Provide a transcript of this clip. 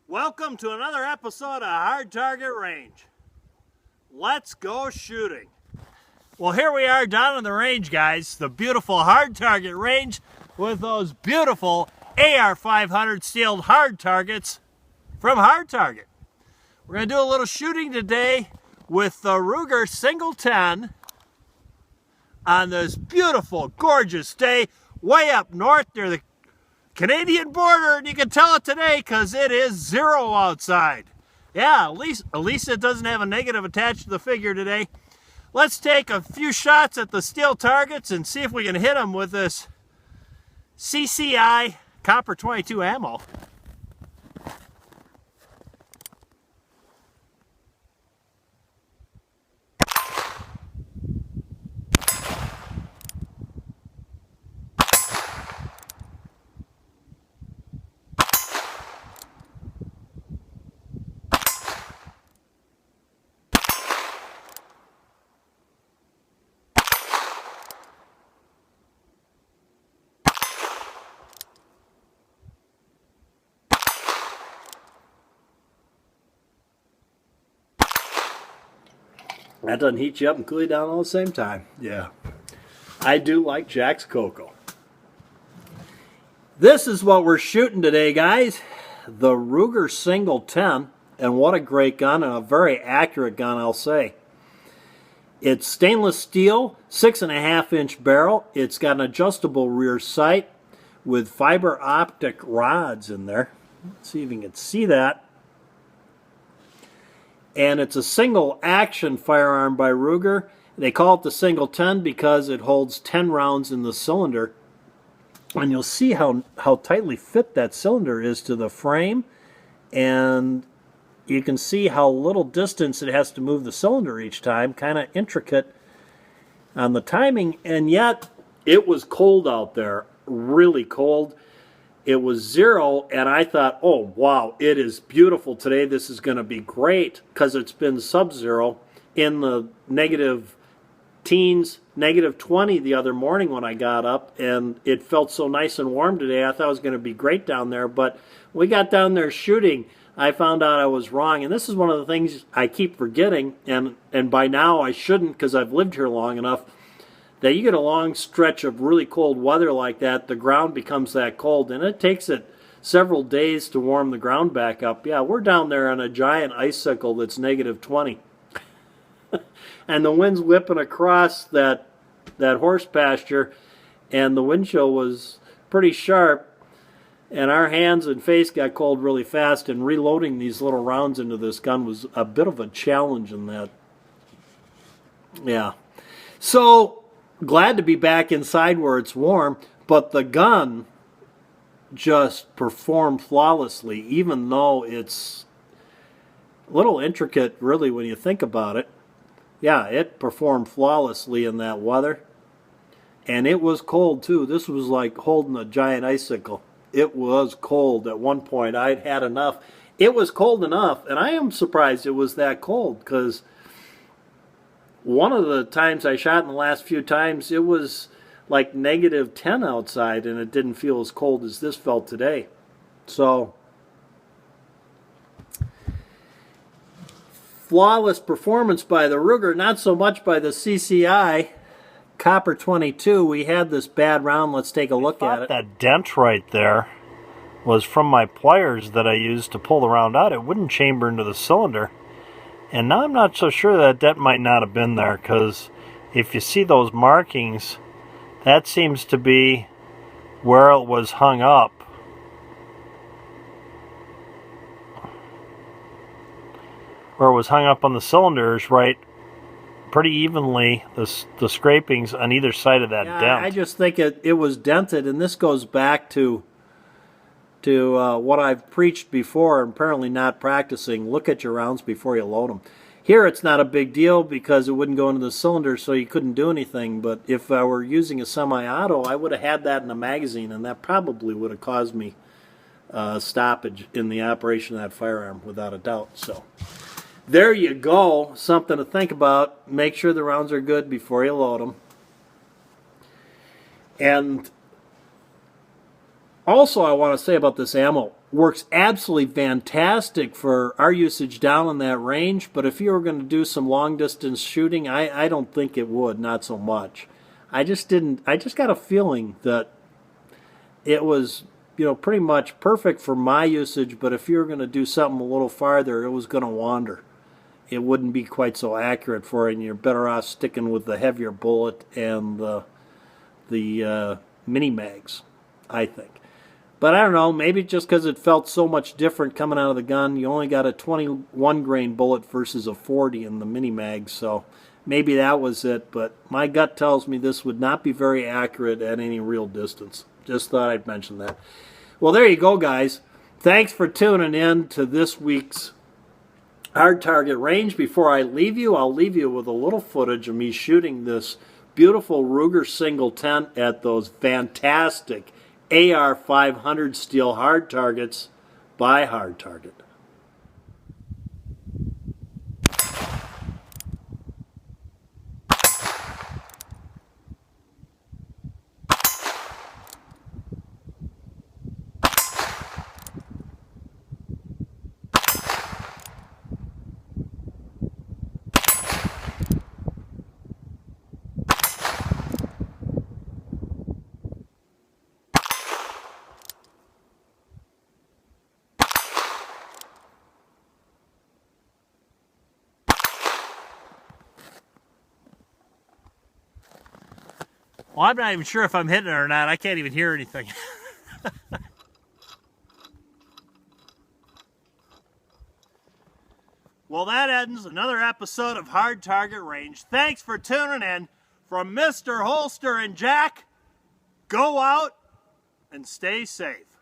Welcome to another episode of Hard Target Range. Let's go shooting. Well, here we are down on the range, guys. The beautiful Hard Target Range with those beautiful AR-500 steeled hard targets from Hard Target. We're going to do a little shooting today with the Ruger Single 10 on this beautiful, gorgeous day way up north near the Canadian border, and you can tell it today because it is 0 outside. Yeah, at least it doesn't have a negative attached to the figure today. Let's take a few shots at the steel targets and see if we can hit them with this CCI Copper 22 ammo. That doesn't heat you up and cool you down all at the same time. Yeah. I do like Jack's Cocoa. This is what we're shooting today, guys. The Ruger Single 10. And what a great gun, and a very accurate gun, I'll say. It's stainless steel, 6.5-inch barrel. It's got an adjustable rear sight with fiber optic rods in there. Let's see if you can see that. And it's a single action firearm by Ruger. They call it the Single 10 because it holds 10 rounds in the cylinder. And you'll see how tightly fit that cylinder is to the frame. And you can see how little distance it has to move the cylinder each time. Kind of intricate on the timing. And yet, it was cold out there. Really cold. It was 0, and I thought, oh, wow, it is beautiful today. This is going to be great because it's been sub-zero in the negative teens, negative 20 the other morning when I got up, and it felt so nice and warm today. I thought it was going to be great down there, but we got down there shooting. I found out I was wrong, and this is one of the things I keep forgetting, and by now I shouldn't because I've lived here long enough, that you get a long stretch of really cold weather like that, the ground becomes that cold, and it takes it several days to warm the ground back up. Yeah, we're down there on a giant icicle that's negative 20. And the wind's whipping across that horse pasture, and the wind chill was pretty sharp, and our hands and face got cold really fast, and reloading these little rounds into this gun was a bit of a challenge in that. Yeah. So, glad to be back inside where it's warm, but the gun just performed flawlessly, even though it's a little intricate, really, when you think about it. Yeah, it performed flawlessly in that weather, and it was cold, too. This was like holding a giant icicle. It was cold. At one point, I'd had enough. It was cold enough, and I am surprised it was that cold, because one of the times I shot in the last few times, it was like negative 10 outside, and it didn't feel as cold as this felt today. So, flawless performance by the Ruger, not so much by the CCI Copper 22. We had this bad round. Let's take a look at it. That dent right there was from my pliers that I used to pull the round out. It wouldn't chamber into the cylinder. And now I'm not so sure that dent might not have been there, because if you see those markings, that seems to be where it was hung up. Where it was hung up on the cylinders, right, pretty evenly, the scrapings on either side of that dent. I just think it was dented, and this goes back to what I've preached before and apparently not practicing. Look at your rounds before you load them. Here it's not a big deal because it wouldn't go into the cylinder, so you couldn't do anything. But if I were using a semi-auto, I would have had that in a magazine, and that probably would have caused me stoppage in the operation of that firearm, without a doubt. So there you go. Something to think about. Make sure the rounds are good before you load them. And also, I want to say about this ammo, works absolutely fantastic for our usage down in that range, but if you were going to do some long distance shooting, I don't think it would, not so much. I just got a feeling that it was, pretty much perfect for my usage, but if you were going to do something a little farther, it was going to wander. It wouldn't be quite so accurate for it, and you're better off sticking with the heavier bullet and the mini mags, I think. But I don't know, maybe just because it felt so much different coming out of the gun. You only got a 21 grain bullet versus a 40 in the mini mag, so maybe that was it. But my gut tells me this would not be very accurate at any real distance. Just thought I'd mention that. Well, there you go, guys. Thanks for tuning in to this week's Hard Target Range. Before I leave you, I'll leave you with a little footage of me shooting this beautiful Ruger Single 10 at those fantastic AR-500 steel hard targets by Hard Target. Well, I'm not even sure if I'm hitting it or not. I can't even hear anything. Well, that ends another episode of Hard Target Range. Thanks for tuning in. From Mr. Holster and Jack, go out and stay safe.